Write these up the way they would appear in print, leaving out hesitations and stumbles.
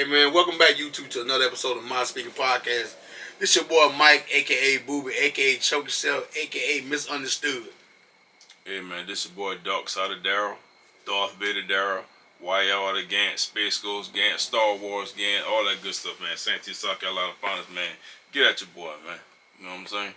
Hey man, welcome back YouTube to another episode of Msp Ep Podcast. This your boy Mike, aka Booby, aka Choke Yourself, aka Misunderstood. Hey man, this your boy Dark Side of Daryl, Darth Vader Daryl, YR Gant, Space Ghost Gant, Star Wars Gant, all that good stuff, man. Santee, South Carolina finest, man. Get at your boy, man. You know what I'm saying?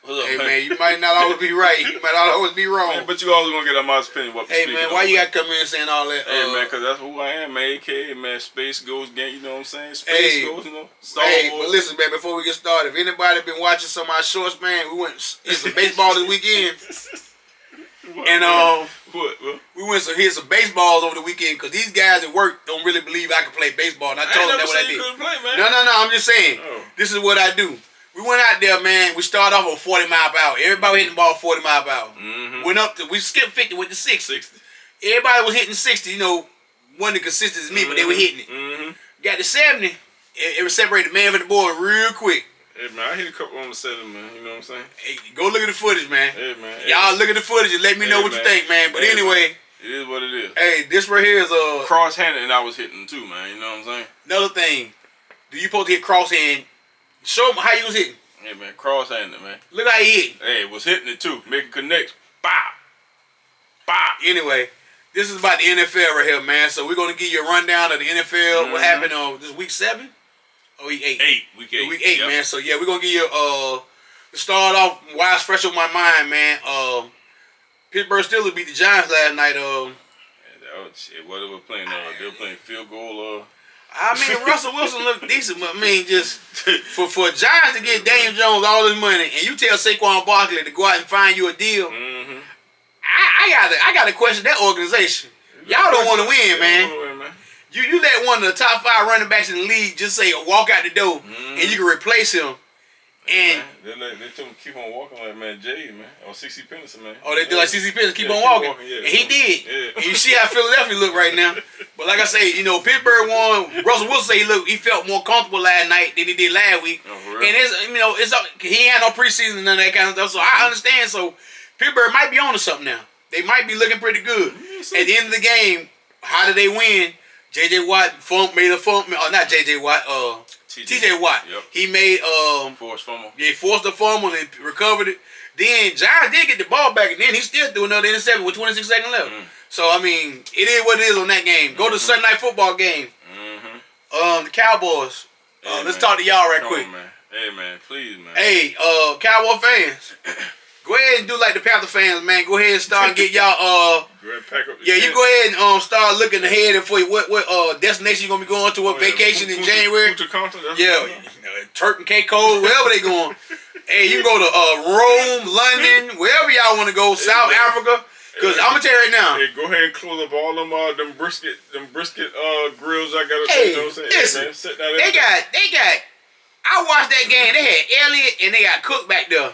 What's up, hey man, you might not always be right. You might not always be wrong. Man, but you always gonna get out my opinion. What hey man, why you gotta come in saying all that? Hey man, cause that's who I am, man. AKA man, Space Ghost Gang. You know what I'm saying? Space Ghost, you know. Star Wars. But listen, man. Before we get started, if anybody been watching some of our shorts, man, we went hit some baseball this weekend, and we went hit some baseballs over the weekend because these guys at work don't really believe I can play baseball, and I told them that's what I did. Play, man. No, I'm just saying. This is what I do. We went out there, man. We started off with 40 mile per hour. Everybody hitting the ball 40 mile per hour. Went up to, we skipped 50 with the 60. Everybody was hitting 60. You know, wasn't as consistent as me, but they were hitting it. Got to 70. It was separated man from the boy real quick. Hey man, I hit a couple on the 7, man. You know what I'm saying? Hey, go look at the footage, man. Hey man. Y'all look at the footage and let me know what you think, man. But anyway, it is what it is. Hey, this right here is a cross-handed, and I was hitting too, man. You know what I'm saying? Another thing, do you supposed to hit cross-hand? Show them how you was hitting. Hey man, cross-handed, man. Look how he hit. Hey, was hitting it too, making connects. Bow, bow. Anyway, this is about the NFL right here, man. So we're gonna give you a rundown of the NFL. What happened on this week 7? Oh, week 8. Week 8. Week 8, man. So yeah, we're gonna give you to start off. Why it's fresh on my mind, man. Pittsburgh Steelers beat the Giants last night. What they were playing? They were playing field goal. I mean, Russell Wilson looked decent, but I mean, just for Giants to get Daniel Jones all this money, and you tell Saquon Barkley to go out and find you a deal, I gotta question that organization. Y'all don't want to win, man. You let one of the top 5 running backs in the league just say walk out the door, and you can replace him. And they told him keep on walking like man Jay, man, or C.C. Peniston, man. Oh, they do like C.C. Peniston, keep on walking. And he did. Yeah. And you see how Philadelphia look right now. But like I say, you know, Pittsburgh won. Russell Wilson said he felt more comfortable last night than he did last week. Oh, really? And he ain't had no preseason and none of that kind of stuff. So I understand. So Pittsburgh might be on to something now. They might be looking pretty good. At the end of the game, how did they win? J.J. Watt made a fumble. Oh, not J.J. Watt. T.J. Watt. Yep. He made forced fumble. Yeah, he forced the fumble and recovered it. Then Giants did get the ball back, and then he still threw another interception with 26 seconds left. So I mean, it is what it is on that game. Go to the Sunday night football game. The Cowboys. Let's talk to y'all right quick. Man. Hey man, please man. Hey, Cowboy fans. Go ahead and do like the Panther fans, man. Go ahead and start and get y'all you go ahead and start looking ahead and for what destination you're gonna be going to, what vacation in January. Turk and Caicos, wherever they going. Hey, you can go to Rome, London, wherever y'all want to go, South Africa. Cause I'm gonna tell you right now. Hey, go ahead and close up all them brisket grills I got. Hey, you know what I'm saying? Listen, they got. I watched that game. They had Elliott and they got Cook back there.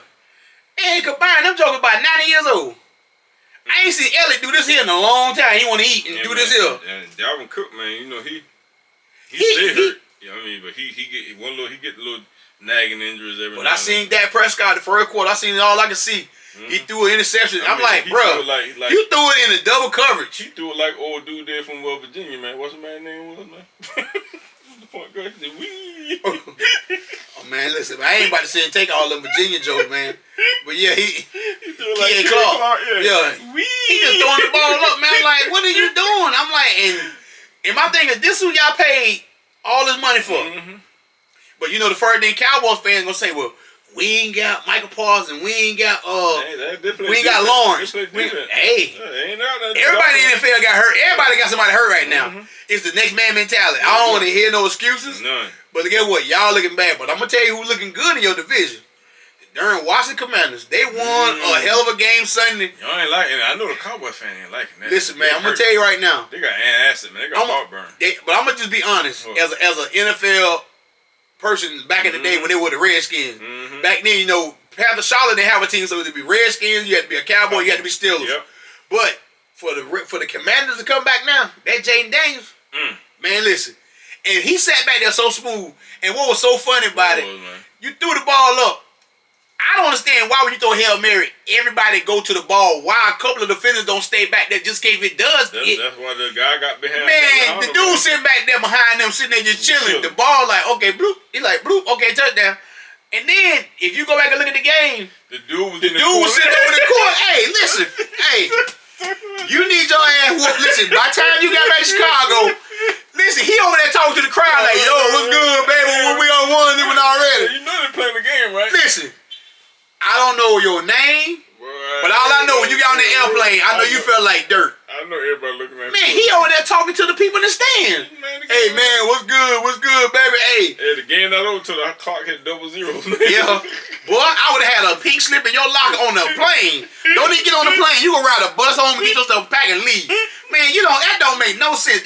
And combined, them jokers about 90 years old. I ain't seen Elliott do this here in a long time. He want to eat and do this here. And Dalvin Cook, man, you know he stay hurt. You know what I mean? But he get little nagging injuries every now and then. But I seen Dak Prescott the first quarter. I seen it all I could see. He threw an interception. I'm like, bro, you threw it in a double coverage. He threw it like old dude there from Virginia, man. What's the man's name was, man? What's the point guard? Oh man, listen, I ain't about to sit and take all them Virginia jokes, man. But yeah, he like Clark. Yeah. He just throwing the ball up, man. I'm like, what are you doing? I'm like, and my thing is, this is who y'all paid all this money for. But you know, the first thing Cowboys fans gonna say, well, we ain't got Michael Parsons and we ain't got Lawrence. Hey, everybody in the NFL got hurt. Everybody got somebody hurt right now. It's the next man mentality. I don't want to hear no excuses. None. But guess what? Y'all looking bad. But I'm gonna tell you who's looking good in your division. During Washington Commanders, they won a hell of a game Sunday. Y'all ain't liking it. I know the Cowboy fan ain't liking that. Listen, man, I'm gonna tell you right now. They got antacid, man. They got heartburn. But I'm gonna just be honest. As an NFL person back in the day when they were the Redskins. Back then, you know, Charlotte didn't have a team, so it had to be Redskins. You had to be a Cowboy. You had to be Steelers. Yep. But for the Commanders to come back now, that Jaden Daniels, man, listen. And he sat back there so smooth. And what was so funny about it, you threw the ball up. I don't understand why when you throw Hail Mary, everybody go to the ball. Why a couple of defenders don't stay back there just in case it does. That's why the guy got behind. Man, the dude sitting back there behind them, sitting there just chilling. The ball like, okay, bloop. He like, bloop, okay, touchdown. And then, if you go back and look at the game, the dude was sitting over the court. Hey, listen. Hey, you need your ass whooped. Listen, by the time you got back to Chicago, listen, he over there talking to the crowd like, yo, what's good, baby? We on one of them already. You know they playing the game, right? Listen, I don't know your name, but all I know when you got on the airplane, I know you felt like dirt. I know everybody looking at me. Man, he over there talking to the people in the stand. Hey, man, what's good, baby? Hey, the game not over till the clock hit 00. Yeah. Boy, I would have had a pink slip in your locker on the plane. Don't even get on the plane. You gonna ride a bus home and get your stuff packed and leave. Man, that don't make no sense.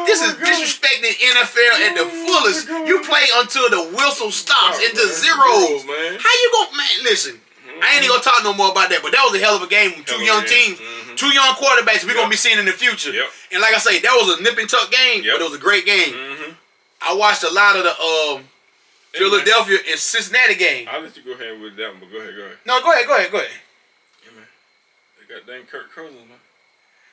This is disrespecting NFL at the fullest. You play until the whistle stops into zeros. Man. How you gonna, man, listen. I ain't even gonna talk no more about that, but that was a hell of a game from two young teams, two young quarterbacks we're gonna be seeing in the future. And like I say, that was a nip and tuck game, but it was a great game. I watched a lot of the Philadelphia and Cincinnati game. I'll let you go ahead with that one, but go ahead. No, go ahead. Yeah, man. They got dang Kirk Cousins, man.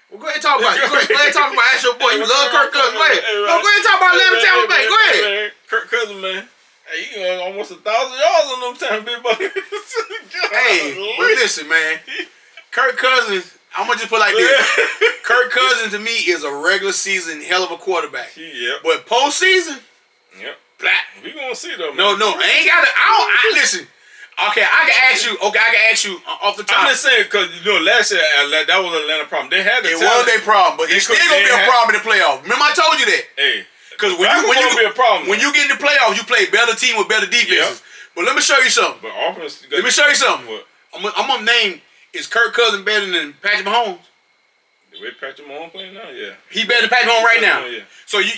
Well, go ahead and talk about it. Go ahead and talk about it. That's your boy. You love Kirk Cousins. Go ahead. No, go ahead and talk about Atlanta Tampa Bay. Go ahead. Kirk Cousins, man. Hey, he got almost 1,000 yards on them time, big boy. Hey, but listen, man. Kirk Cousins, I'm going to just put it like this. Kirk Cousins, to me, is a regular season hell of a quarterback. Yep. But postseason, black. We going to see, though, man. No, I ain't got to. Listen. Okay, I can ask you off the top. I'm just saying, because, last year, that was Atlanta problem. They had the talent. It was their problem, but it's still going to be a problem in the playoffs. Remember I told you that? Hey. Because when you get in the playoffs, you play better team with better defenses. But let me show you something. But offense, let me show you something. What? I'm gonna name, is Kirk Cousins better than Patrick Mahomes? The way Patrick Mahomes playing now, yeah. He better than Patrick Mahomes right now. Yeah. So you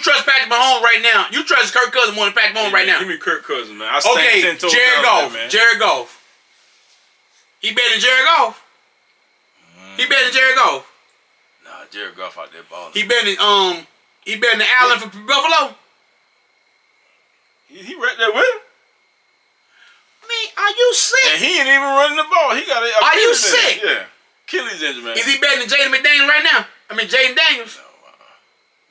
trust Patrick Mahomes right now. You trust Kirk Cousins more than Patrick Mahomes right now. Give me Kirk Cousins, man. Jared Goff. He better than Jared Goff. He better than Jared Goff. Nah, Jared Goff out there balling. He better than Allen for Buffalo. He right there with him. Man, are you sick? And he ain't even running the ball. He got it. Are you sick? Yeah. Achilles injury, man. Is he better than Jaden McDaniels right now? Jaden Daniels. No,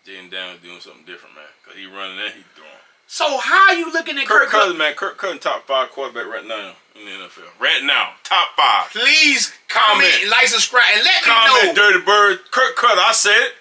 Jaden Daniels doing something different, man. Because he running and he throwing. So how are you looking at Kirk Cousins, man? Kirk Cousins top 5 quarterback right now in the NFL. Right now, top 5. Please comment, like, subscribe, and let me know. Comment, Dirty Bird. Kirk Cousins, I said it.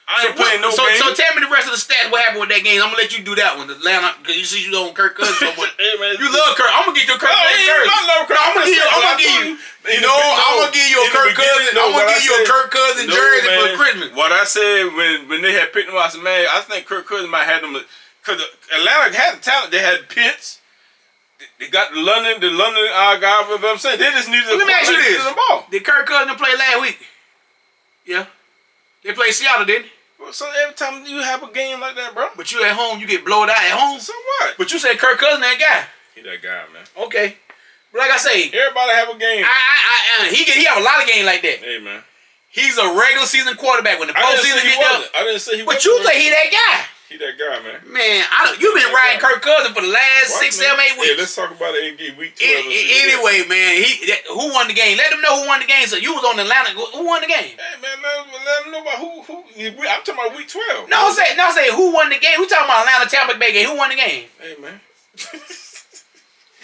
I ain't playing no game. So tell me the rest of the stats. What happened with that game? I'm gonna let you do that one. Atlanta, because you see you don't Kirk Cousins so much. Hey, man, you love Kirk. I'm gonna get you a Kirk Cousins jersey. I love Kirk. I'm gonna give you. I'm gonna give you a Kirk Cousins. I'm gonna give you a Kirk Cousins jersey for Christmas. What I said when they had picked him, I said, man, I think Kirk Cousins might have them because Atlanta had the talent. They had Pitts. They got the London guy. But I'm saying they just needed. Let me ask you this: the ball. Did Kirk Cousins play last week? Yeah, they played Seattle, didn't they? So every time you have a game like that, bro. But you at home, you get blown out at home. So what? But you said Kirk Cousins that guy. He that guy, man. Okay. But like I say, everybody have a game. He have a lot of games like that. Hey, man. He's a regular season quarterback. When the postseason get there, I didn't say he wasn't. But you say he that guy. He that guy, man. Man, you've been riding Kirk Cousins for the last 6, 7, 8 weeks. Yeah, let's talk about it in week 12. Anyway, man, who won the game? Let them know who won the game. So you was on Atlanta. Who won the game? Hey, man, let them know about who. I'm talking about week 12. No, say who won the game. We talking about Atlanta Tampa Bay game. Who won the game? Hey, man.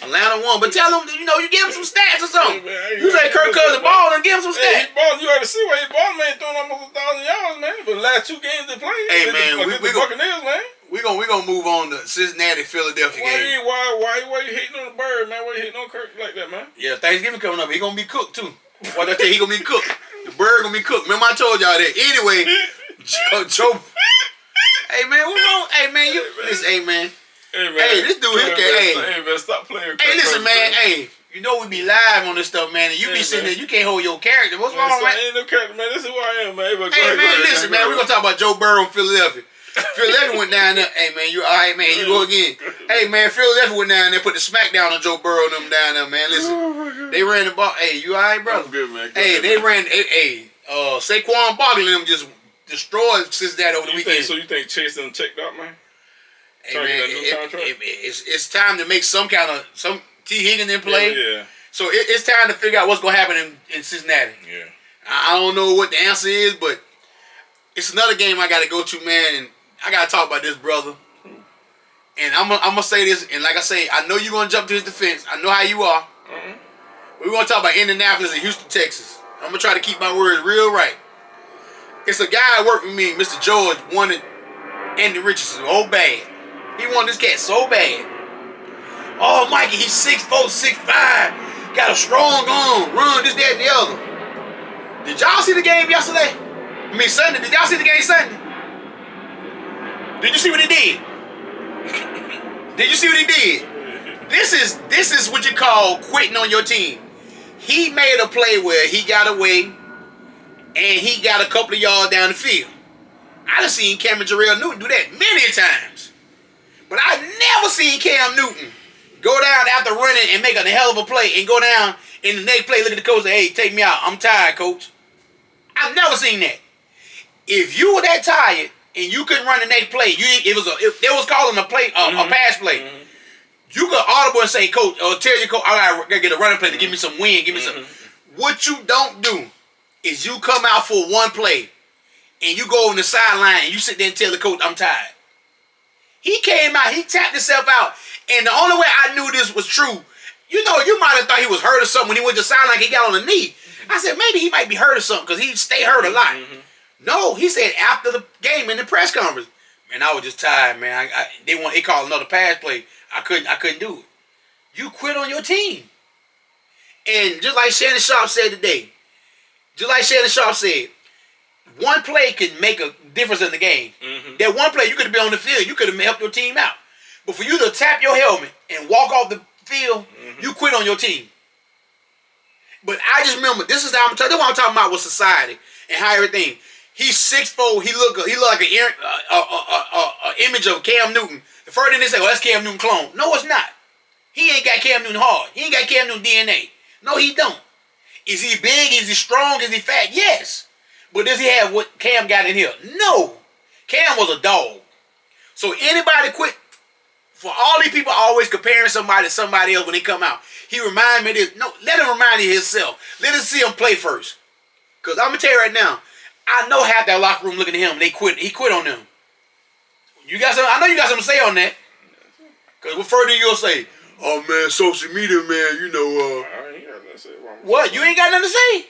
Atlanta won, but tell them, you give him some stats or something. Hey, man, you say Kirk Cousins ball and give him some stats. Hey, he balled. You already see where he balled, man. He throwing almost 1,000 yards, man. For the last 2 games they played. Hey, man, we Buccaneers, man. We gonna move on to Cincinnati, Philadelphia game. Why you hating on the bird, man? Why you hating on Kirk like that, man? Yeah, Thanksgiving coming up. He gonna be cooked too. What I tell you, he gonna be cooked. The bird gonna be cooked. Remember I told y'all that. Anyway, Joe. Hey man, what's wrong? Hey man, listen. Hey man. Hey, this dude here can. Hey man, stop playing. Hey, listen, man. Hey, you know we be live on this stuff, man, and you be sitting there, you can't hold your character. What's wrong, man? Ain't no character, man. This is who I am, man. Hey man, listen, man. We gonna talk about Joe Burrow in Philadelphia. Philadelphia went down there. Hey man, you all right, man? You go again. Hey man, Philadelphia went down there, put the smack down on Joe Burrow and them down there, man. Listen, they ran the ball. Hey, you all right, brother? I'm good, man. They ran. Saquon Barkley and them just destroyed Cincinnati over the weekend. So you think Chase them checked out, man? Hey man, it's time to make some kind of T. Higgins didn't play. Yeah. So it's time to figure out what's going to happen in Cincinnati. Yeah. I don't know what the answer is, but it's another game I got to go to, man. And I got to talk about this, brother. And I'm going to say this, and like I say, I know you're going to jump to his defense. I know how you are. Mm-hmm. We're going to talk about Indianapolis and Houston, Texas. I'm going to try to keep my words real right. It's a guy that worked with me, Mr. George, wanted Andy Richardson so bad. He wanted this cat so bad. Oh, Mikey, he's 6'4", 6'5", got a strong arm, run, this, that, and the other. Did y'all see the game yesterday? I mean, Sunday. Did y'all see the game Sunday? Did you see what he did? Did you see what he did? This is what you call quitting on your team. He made a play where he got away and he got a couple of yards down the field. I done seen Cam and Jarrell Newton do that many times. But I never seen Cam Newton go down after running and make a hell of a play and go down in the next play, look at the coach and say, hey, take me out. I'm tired, coach. I've never seen that. If you were that tired and you couldn't run the next play, if they was calling a play, a pass play, you could audible and say, coach, or tell your coach, I gotta get a running play to give me some wind, give me some. What you don't do is you come out for one play and you go on the sideline and you sit there and tell the coach, I'm tired. He came out, he tapped himself out, and the only way I knew this was true, you might have thought he was hurt or something when he went to the sideline, he got on the knee. I said, maybe he might be hurt or something because he stay hurt a lot. No, he said after the game in the press conference, man, I was just tired, man. They called another pass play. I couldn't do it. You quit on your team. And just like Shannon Sharp said today, one play can make a difference in the game. That one play, you could have been on the field. You could have helped your team out. But for you to tap your helmet and walk off the field, you quit on your team. But I just remember, this is what I'm talking about with society and how everything. He's 6'4". He look like an image of Cam Newton. The first thing they say, that's Cam Newton clone. No, it's not. He ain't got Cam Newton hard. He ain't got Cam Newton DNA. No, he don't. Is he big? Is he strong? Is he fat? Yes. But does he have what Cam got in here? No. Cam was a dog. So anybody quit. For all these people always comparing somebody to somebody else when they come out. He remind me of this. No, let him remind you of himself. Let us see him play first. Because I'm going to tell you right now, I know half that locker room looking at him and they quit. He quit on them. I know you got something to say on that. Because what further you going to say? Oh, man, social media, man, I ain't got nothing to say about it. What? You ain't got nothing to say?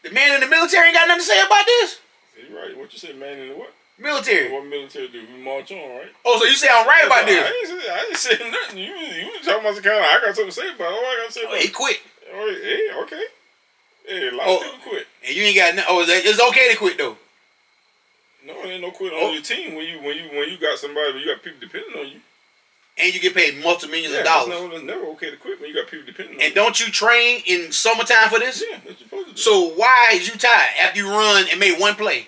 The man in the military ain't got nothing to say about this? You're right. What you said, man in the what? Military. What military do? We march on, right? Oh, so you say I'm right about this? I ain't saying nothing. You was talking about the kind of, I got something to say about it. All I got to say about it. He quit. Oh, hey, okay. Hey, a lot of people quit. And you ain't got nothing. Oh, it's okay to quit, though. No, it ain't no quit on your team when you got somebody, when you got people depending on you. And you get paid multi-millions of dollars. It's never okay to quit when you got people depending on you. And don't you train in summertime for this? Yeah, that's what you're supposed to do. So why is you tired after you run and made one play?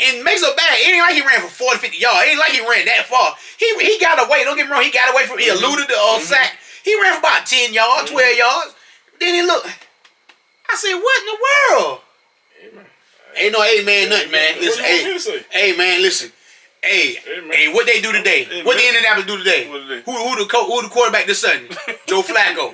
And makes it bad. It ain't like he ran for 40, 50 yards. It ain't like he ran that far. He got away. Don't get me wrong. He got away from. He eluded the sack. He ran for about 10 yards, 12 yards. Then he looked. I said, what in the world? Amen. Ain't no amen, nothing, man. Listen, hey, man, listen. Hey, what they do today? What the Indianapolis do today? Who the quarterback this Sunday? Joe Flacco.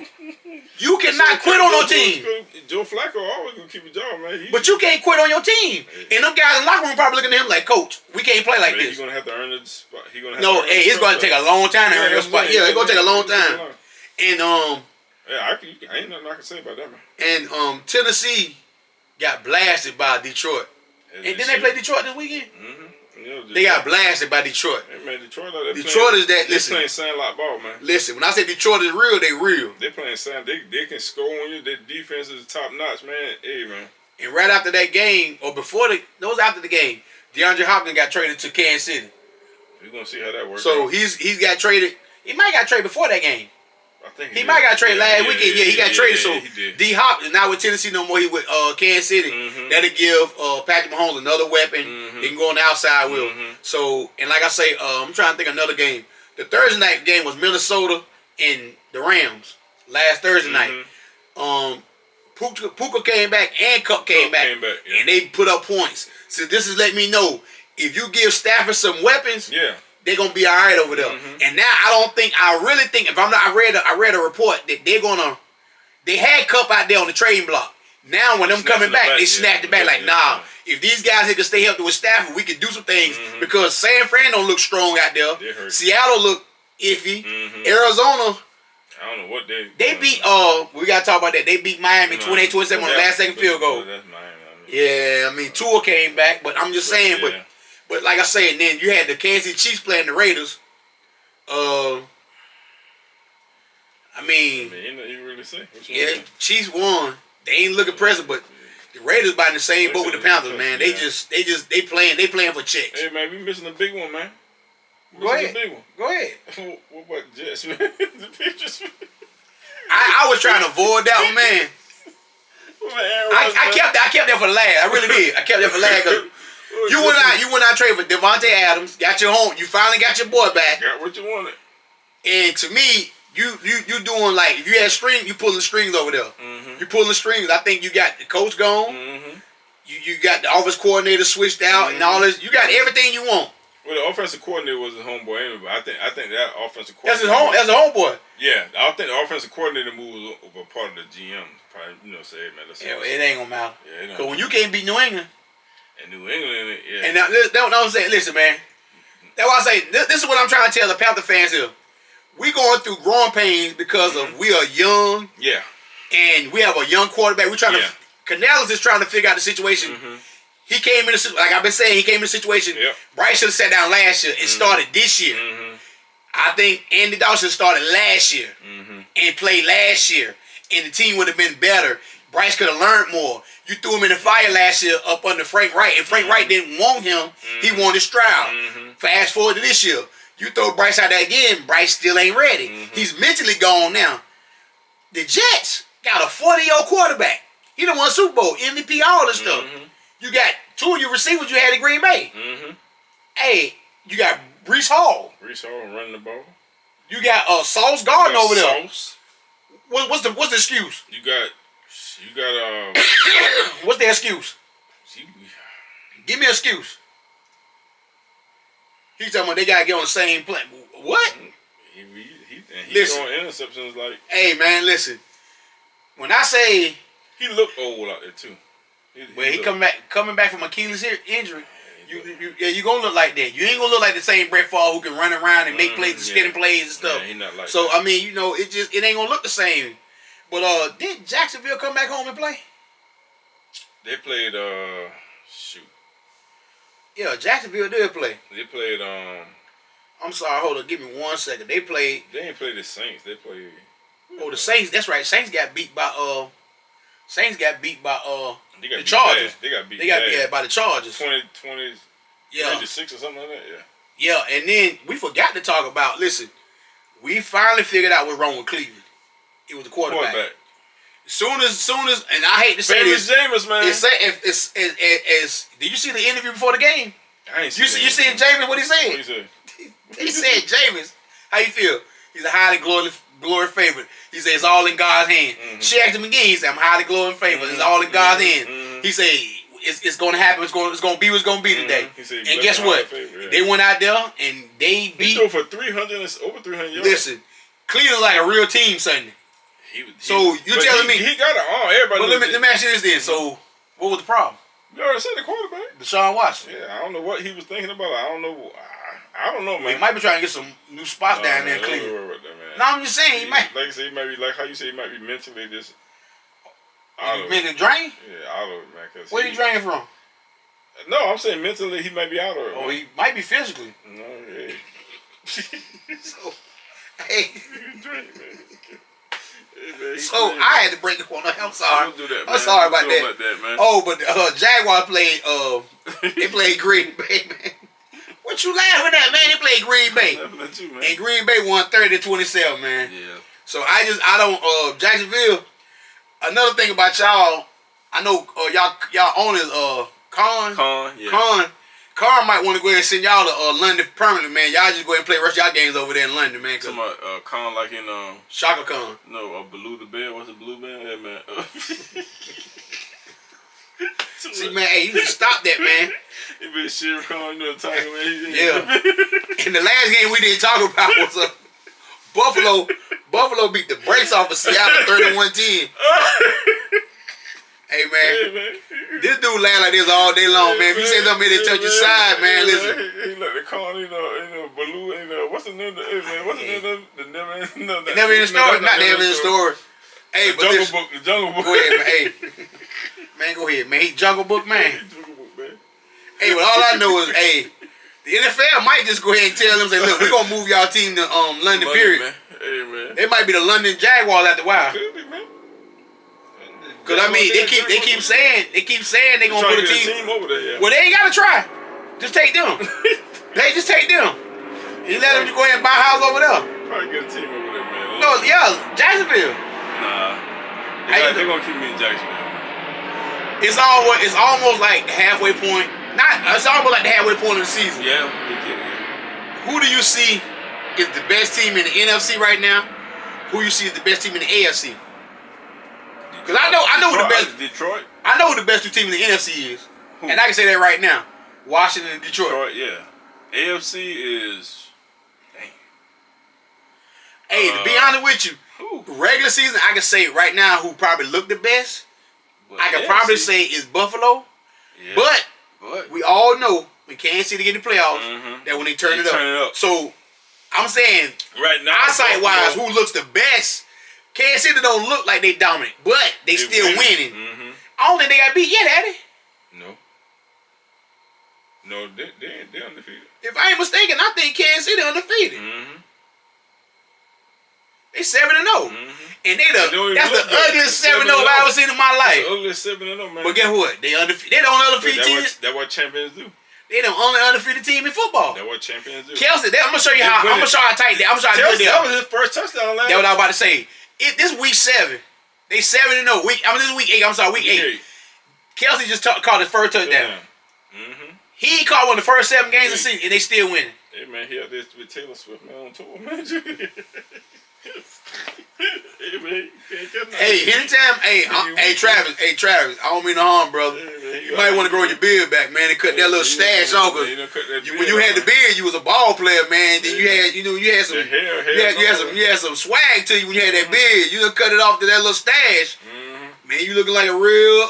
You cannot quit on your team. Joe Flacco always gonna keep a job, man. But you can't quit on your team. And them guys in the locker room probably looking at him like, Coach, we can't play like this. He's gonna have to earn the spot. It's gonna take a long time to earn your spot. Yeah, it's gonna take a long time. And I ain't nothing I can say about that, man. And Tennessee got blasted by Detroit. And then they play Detroit this weekend. They got blasted by Detroit. Hey, man, Detroit is that. Listen, they playing sandlot ball, man. Listen, when I say Detroit is real, they real. They playing sand. They can score on you. Their defense is top notch, man. Hey, man. And right after that game, or before after the game, DeAndre Hopkins got traded to Kansas City. We're gonna see how that works. So he's got traded. He might got traded before that game. I think he might got traded last weekend. Yeah, he got traded. So D Hop is not with Tennessee no more. He with Kansas City. That'll give Patrick Mahomes another weapon. They can go on the outside with him. So, and like I say, I'm trying to think of another game. The Thursday night game was Minnesota and the Rams last Thursday night. Puka came back and Cup came back. And they put up points. So this is letting me know if you give Stafford some weapons, they're gonna be all right over there. And now I really think if I'm not, I read a report that they had Cup out there on the trading block. Now when them coming back, they snapped it back like, nah. If these guys here can stay healthy with Stafford, we can do some things because San Fran don't look strong out there. Seattle look iffy. Arizona, I don't know what they beat. We gotta talk about that. They beat Miami 28-27 on the last second field goal. That's Miami. Yeah, I mean Tua came back, but I'm just saying. But like I said, and then you had the Kansas City Chiefs playing the Raiders. I mean, you really say? Chiefs won. They ain't looking present, but the Raiders by in the same boat with the Panthers, man. They playing for checks. Hey man, we missing a big one, man. Go ahead. What about Jets, man? The Patriots. I was trying to avoid that one, man. I kept that for the last. I really did. I kept that for last because you went out trade for Devontae Adams. Got your home. You finally got your boy back. Got what you wanted. And to me, you doing like if you had string, you pulling the strings over there. You pulling the strings. I think you got the coach gone. You got the offense coordinator switched out and all this. You got everything you want. Well, the offensive coordinator was his homeboy anyway, but I think that offensive coordinator. That's a homeboy. Yeah, I think the offensive coordinator move was a part of the GM. Probably, say, hey, man, let's see. Yeah, it ain't gonna matter. Yeah, because when you can't beat New England. And New England, yeah. And now, that's what I'm saying. Listen, man. That's why I say this is what I'm trying to tell the Panther fans here. We going through growing pains because of we are young. Yeah. And we have a young quarterback. We're trying to. Canales is trying to figure out the situation. He came in like I've been saying. He came in a situation. Bryce should have sat down last year and started this year. I think Andy Dawson started last year and played last year, and the team would have been better. Bryce could have learned more. You threw him in the fire last year up under Frank Wright, and Frank Wright didn't want him. He wanted Stroud. Fast forward to this year. You throw Bryce out there again, Bryce still ain't ready. He's mentally gone now. The Jets got a 40-year-old quarterback. He done won Super Bowl, MVP, all this stuff. You got two of your receivers you had in Green Bay. Hey, you got Breece Hall. Breece Hall running the ball. You got Sauce Gardner over there. Sauce. What's the excuse? You got What's the excuse? Give me an excuse. He's talking about they gotta get on the same plane. What? He throwing interceptions like. Hey man, listen. When I say he looked old out there too. He coming back from Achilles injury. You gonna look like that. You ain't gonna look like the same Brett Favre who can run around and make plays and spinning plays and stuff. Yeah, he not like so that. I mean, it ain't gonna look the same. But did Jacksonville come back home and play? They played shoot. Yeah, Jacksonville did play. They played I'm sorry, hold on, give me 1 second. They played. They ain't played the Saints. They played. Oh, the Saints. That's right. Saints got beat by the Chargers. They got beat by the Chargers. 26 or something like that. Yeah, and then we forgot to talk about. Listen, we finally figured out what's wrong with Cleveland. It was the quarterback. As soon as, and I hate to say this, Jameis, man. Did you see the interview before the game? I ain't you seen Jameis? What he said? What he said? He said, Jameis, how you feel? He's a highly glory favorite. He said, it's all in God's hand. She asked him again. He said, I'm highly glory favorite. It's all in God's hand. He said, it's going to happen. It's going to be what's going to be today. And guess what? They went out there and they beat. He threw for over 300 yards. Listen, Cleveland like a real team Sunday. So you telling me he got it all? Everybody. Well, let me ask you this then. So what was the problem? You already said the quarterback, Deshaun Watson. Yeah, I don't know what he was thinking about. I don't know, man. He might be trying to get some new spots down there in Cleveland. No, I'm just saying he might. Like I say, he might be like how you say he might be mentally just. Mentally drained? Yeah, out of it, man. Where he drained from? No, I'm saying mentally he might be out of it. Oh, he might be physically. No, yeah. So, hey. He drained, man. So I had to break the corner. I'm sorry. Don't do that, man. I'm sorry about that. Like that, man. Oh, but Jaguar played. They played Green Bay, man. What you laughing at, man? They played Green Bay. I'm laughing at you, man. And Green Bay won 30-27, man. Yeah. So I don't. Jacksonville. Another thing about y'all, I know y'all owners. Khan might want to go ahead and send y'all to London permanently, man. Y'all just go ahead and play the rest of y'all games over there in London, man. Talking about Khan like in Shaka Khan. No, Baloo the Bear. What's the Blue Bear? Yeah, man. See, man, hey, you need to stop that, man. He been Sherry Khan, you know, the Tiger, man. Yeah. And the last game we didn't talk about was Buffalo. Buffalo beat the brakes off of Seattle 31-10. Hey, man. This dude laugh like this all day long, man. If you say something that touch your side, man, listen. He like the corner, Baloo, what's the name? What's the name? The Never in the story. Not never in the story. Hey, but the Jungle Book. Go ahead, man. Hey, man, go ahead, man. He Jungle Book, man. Hey, but all I know is, hey, the NFL might just go ahead and tell them, say, look, we're gonna move y'all team to London, period. Man. Hey, man. They might be the London Jaguars after a while. Could be, man. Cause I mean, they keep saying they gonna put a team over there. Yeah. Well, they ain't gotta try. Just take them. They just take them. You let them go ahead and buy a house over there. Probably get a team over there, man. No, yeah, Jacksonville. Nah, they gonna keep me in Jacksonville. It's almost like the halfway point. It's almost like the halfway point of the season. Yeah. Who do you see is the best team in the NFC right now? Who you see is the best team in the AFC? Because I know who the best. Detroit. I know who the best two teams in the NFC is, and I can say that right now. Washington and Detroit. Yeah. AFC is. Dang. Hey, to be honest with you, regular season I can say right now who probably look the best. I can probably say is Buffalo, but we all know when Kansas City get in the playoffs that when they turn it up. So I'm saying right now, eyesight wise, who looks the best? Kansas City don't look like they dominant, but they still winning. I don't think they got beat yet, Daddy. No, they're undefeated. If I ain't mistaken, I think Kansas City undefeated. They 7-0, and that's the ugliest 7-0 I've ever seen in my life. The ugliest 7-0, man. But guess what? They undefeated. They don't undefeated team. That's what champions do. They the only undefeated team in football. That's what champions do. Kelsey, I'm gonna show you how. I'm gonna show you how tight they. I'm gonna show you how good they are. That was his first touchdown last. That's what I was about to say. This week 7. They 7-0. This is week 8. I'm sorry, week 8. Kelsey just caught his first touchdown. He caught one of the first 7 games of the season, and they still winning. Hey man, he out there with Taylor Swift, man, on tour, man. Hey man, anytime, hey Travis, I don't mean no harm, brother. You might want to grow your beard back, man, and cut that little stash off. When you had the beard, you was a ball player, man. Then you had some swag to you when you had that beard. You done cut it off to that little stash. Man, you looking like a real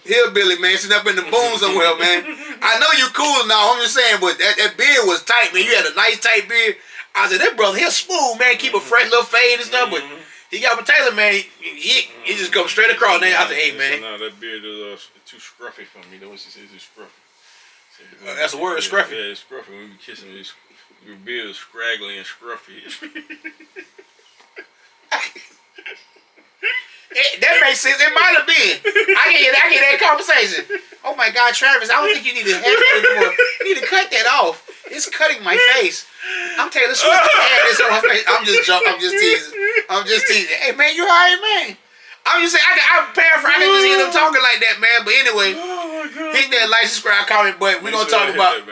hillbilly, man, sitting up in the boom somewhere, man. I know you cool now, I'm just saying, but that beard was tight, man. You had a nice tight beard. I said, that brother, he's smooth, man. Keep a fresh little fade and stuff, but he got with Taylor, man. He just comes straight across there. I said, hey, man. No, that beard is too scruffy for me. That's what she says, too scruffy. That's a word, scruffy. Yeah, it's scruffy. When you kissing, your beard is scraggly and scruffy. That makes sense. It might have been. I get that conversation. Oh my God, Travis, I don't think you need to have that anymore. You need to cut that off. It's cutting my face. I'm Taylor Swift. This on my face. I'm just teasing. Hey man, you alright, man? I'm just saying. I'm paraphrasing. I can just hear them talking like that, man. But anyway, hit that like, subscribe, comment. But we're gonna talk about.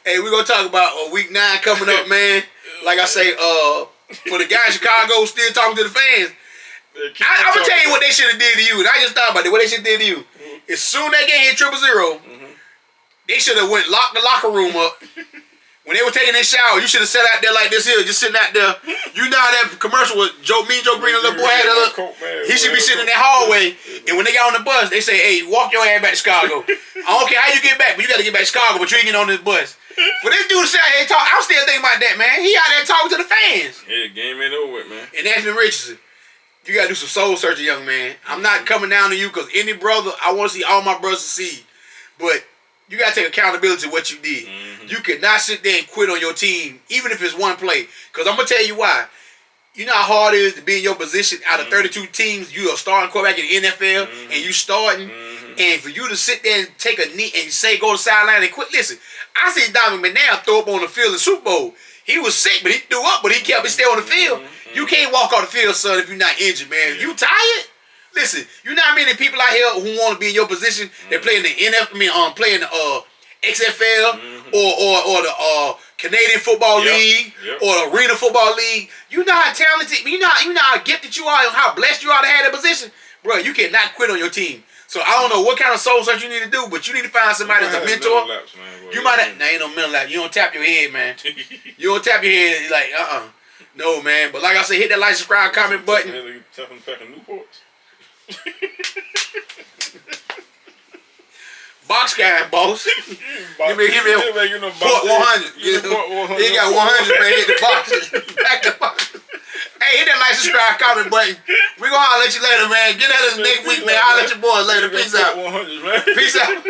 We're gonna talk about week 9 coming up, man. Like I say, for the guys in Chicago still talking to the fans. I'm gonna tell you what they should have did to you. And I just thought about it. What they should have did to you. As soon as they get hit 0-0, they should have locked the locker room up. When they were taking their shower, you should have sat out there like this here, just sitting out there. You know how that commercial with Joe Green, the little boy had that look. He should be sitting in that hallway. And when they got on the bus, they say, "Hey, walk your ass back to Chicago." I don't care how you get back, but you got to get back to Chicago. But you ain't getting on this bus. For this dude to sit out here and talk, I'm still thinking about that, man. He out there talking to the fans. Yeah, game ain't over with, man. And Anthony Richardson. You gotta do some soul searching, young man. I'm not coming down to you because any brother, I want to see all my brothers succeed. But you gotta take accountability to what you did. You cannot sit there and quit on your team, even if it's one play. Because I'm gonna tell you why. You know how hard it is to be in your position out of 32 teams. You are starting quarterback in the NFL, and you starting. And for you to sit there and take a knee and say go to the sideline and quit. Listen, I see Donovan McNabb throw up on the field in the Super Bowl. He was sick, but he threw up, but he kept it stay on the field. You can't walk on the field, son, if you're not injured, man. If you tired, listen, you know how many people out here who want to be in your position, they play in the NFL, play in the XFL or the Canadian Football League or the Arena Football League. You know how talented, you know how gifted you are and how blessed you are to have that position. Bro, you cannot quit on your team. So I don't know what kind of soul search you need to do, but you need to find somebody that's a mentor. Lapse, man, you might have, nah, ain't no mental lapse. You don't tap your head, man. You don't tap your head like, no, man. But like I said, hit that like, subscribe, comment button. Tapping the pack of Newports. Box guy, boss. Give me a port 100. He got 100, man. Hit the boxes. Back the boxes. Hey, hit that like, subscribe, comment button. We gonna holler at you later, man. Get at us next week, man. Holler at your boys later. Peace out. 100, man. Peace out.